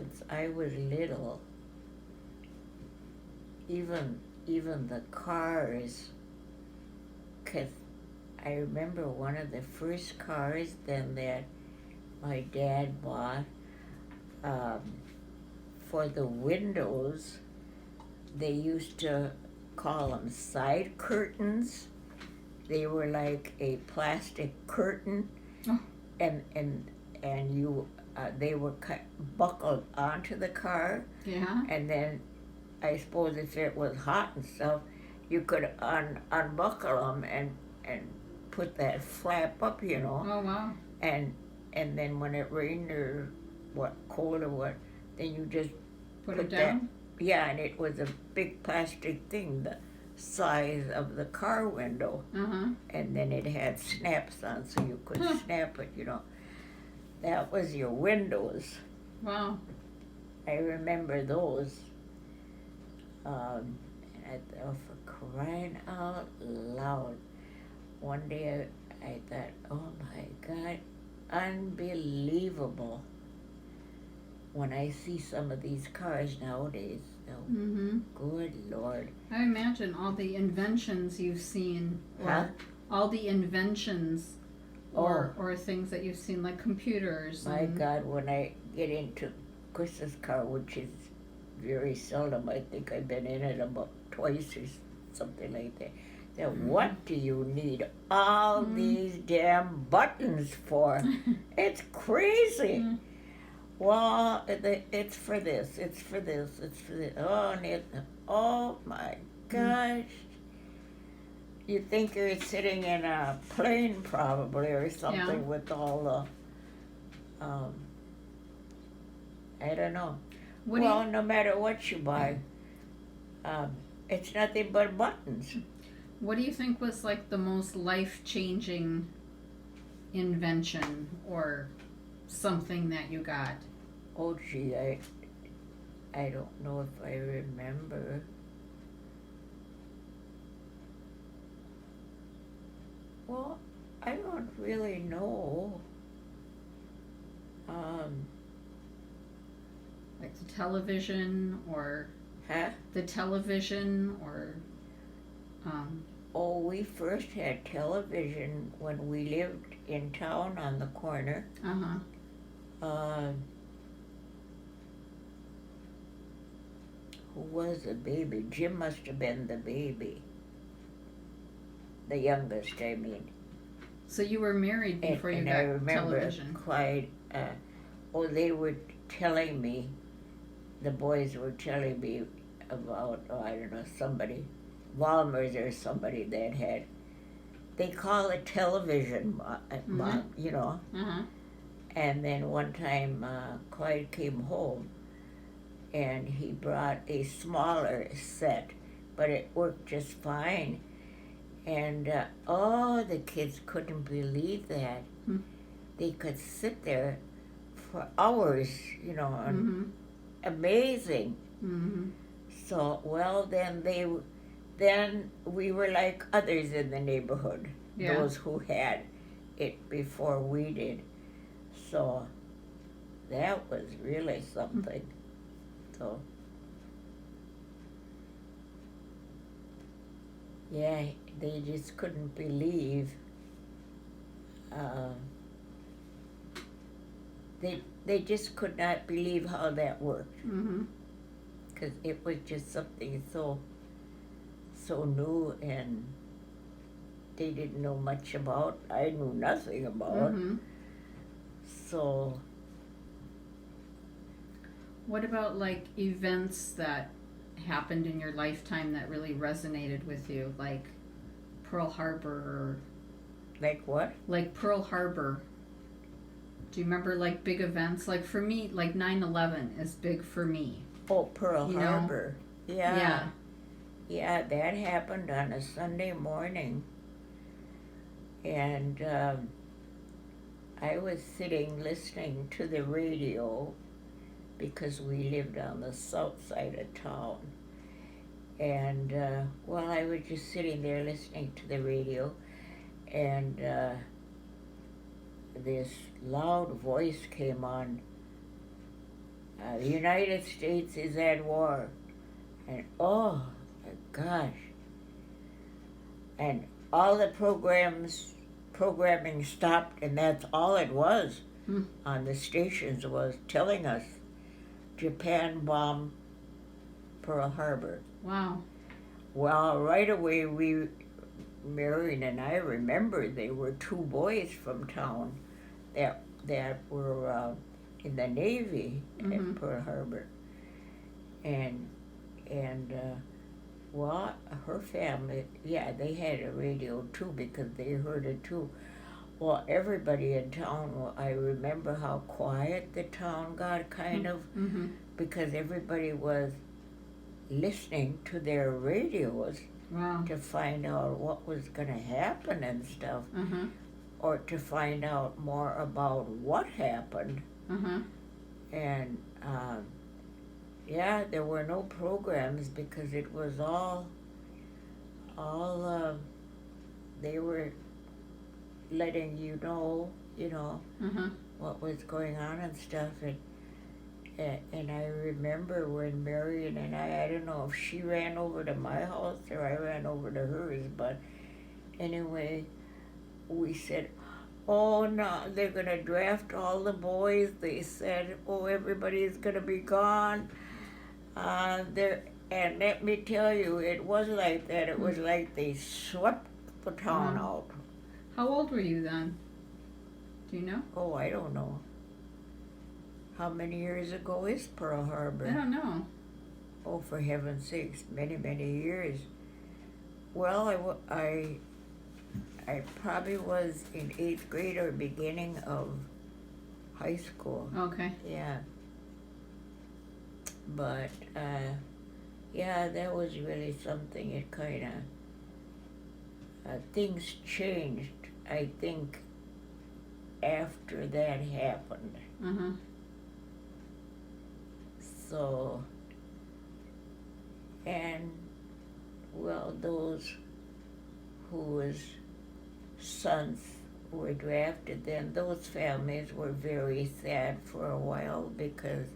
since I was little, even the cars, 'cause I remember one of the first cars then that my dad bought, um, for the windows, they used to call them side curtains. They were like a plastic curtain, Oh. and you they were buckled onto the car, Yeah. and then I suppose if it was hot and stuff, you could unbuckle them and put that flap up, you know, Oh, wow. and then when it rained or what cold or what, then you just Put put it down? yeah, and it was a big plastic thing, the size of the car window, Uh-huh. and then it had snaps on so you could Huh. snap it, you know. That was your windows. Wow. I remember those. And I thought, for crying out loud, one day I thought, oh my God, unbelievable. When I see some of these cars nowadays, oh, Mm-hmm. good Lord. I imagine all the inventions you've seen, or Huh? all the inventions, or things that you've seen, like computers. My and, God, when I get into Chris's car, which is very seldom, I think I've been in it about twice or something like that. Then what do you need all these damn buttons for? It's crazy. Well, it's for this, it's for this, it's for this. Oh my gosh. You think you're sitting in a plane probably or something with all the, I don't know. No matter what you buy, it's nothing but buttons. What do you think was like the most life-changing invention or something that you got? Oh gee, I don't know if I remember. Well, I don't really know. Like the television, or Huh? the television, or Oh, we first had television when we lived in town on the corner. uh-huh. Who was the baby? Jim must have been the baby. The youngest, I mean. So you were married before you got I remember television. Clyde, they were telling me, the boys were telling me about, I don't know, somebody, Walmers or somebody that had, they call it television, you know. Uh-huh. And then one time Clyde came home and he brought a smaller set, but it worked just fine. And the kids couldn't believe that. They could sit there for hours, you know, and amazing. So, well, then we were like others in the neighborhood, those who had it before we did. So that was really something. So, yeah, they just couldn't believe. They just could not believe how that worked. Because it was just something so new, and they didn't know much about. I knew nothing about. So, what about like events that happened in your lifetime that really resonated with you, like Pearl Harbor? Or like what? Like Pearl Harbor. Do you remember like big events? Like for me, like 9/11 is big for me. Oh, Pearl Harbor. Yeah. Yeah, that happened on a Sunday morning. And I was sitting listening to the radio because we lived on the south side of town. And, I was just sitting there listening to the radio, and this loud voice came on The United States is at war. And oh my gosh. And all the programming stopped, and that's all it was on the stations was telling us Japan bombed Pearl Harbor. Wow. Well, right away Marion and I remembered they were two boys from town that were in the Navy at Pearl Harbor, and well, her family, yeah, they had a radio too because they heard it too. Well, everybody in town, well, I remember how quiet the town got, kind of, because everybody was listening to their radios. Wow. To find out what was going to happen and stuff, or to find out more about what happened. And yeah, there were no programs because it was all they were letting you know, what was going on and stuff. And I remember when Marion and I don't know if she ran over to my house or I ran over to hers, but anyway, we said, oh no, they're going to draft all the boys. They said, oh, everybody's going to be gone. And let me tell you, it was like that. It was like they swept the town out. How old were you then? Do you know? Oh, I don't know. How many years ago is Pearl Harbor? I don't know. Oh, for heaven's sakes, many, many years. Well, I probably was in 8th grade or beginning of high school. Okay. Yeah. But, yeah, that was really something. It kind of, things changed, I think, after that happened. So, and, well, those whose sons were drafted then, those families were very sad for a while because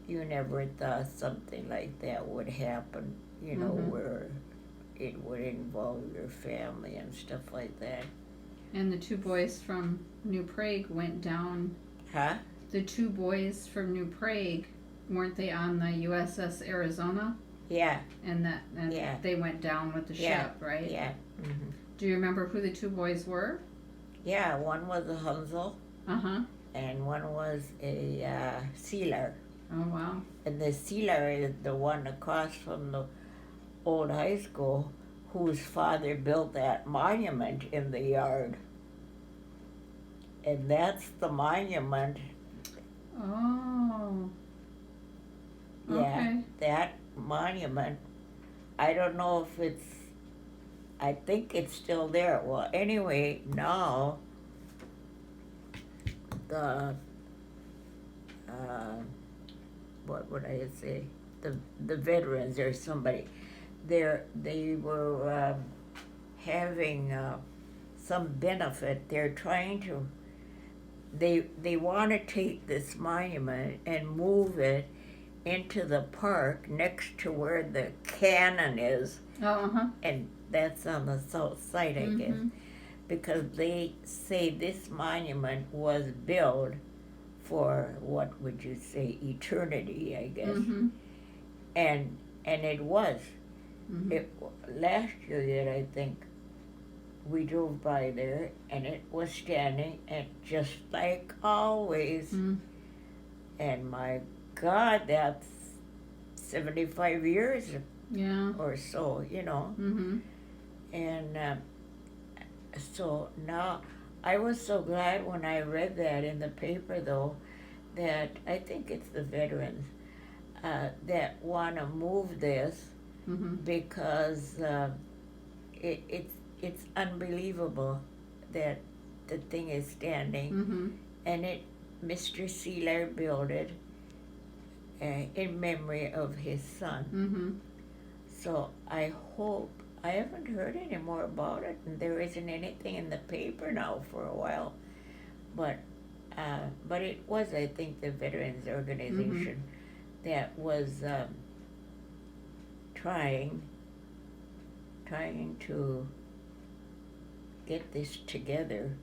you never thought something like that would happen, where it would involve your family and stuff like that. And the two boys from New Prague went down. Huh? The two boys from New Prague, weren't they on the USS Arizona? Yeah. And yeah. They went down with the ship, right? Yeah. Do you remember who the two boys were? Yeah, one was a Hansel. And one was a sealer. Oh, wow. And the sealer is the one across from the old high school whose father built that monument in the yard. And that's the monument. Oh. Yeah, okay. That monument, I don't know if I think it's still there. Well, anyway, now the, what would I say? The veterans or somebody, they were having some benefit. They're trying to, they want to take this monument and move it into the park next to where the cannon is. And that's on the south side, I guess. Because they say this monument was built for, what would you say, eternity, I guess. And it was. Last year, I think, we drove by there, and it was standing, and just like always. And my God, that's 75 years or so, And so now, I was so glad when I read that in the paper, though, that I think it's the veterans that want to move this because it's unbelievable that the thing is standing, and Mr. Sealer built it in memory of his son. So I hope, I haven't heard any more about it, and there isn't anything in the paper now for a while, but But it was, I think, the Veterans Organization that was trying to get this together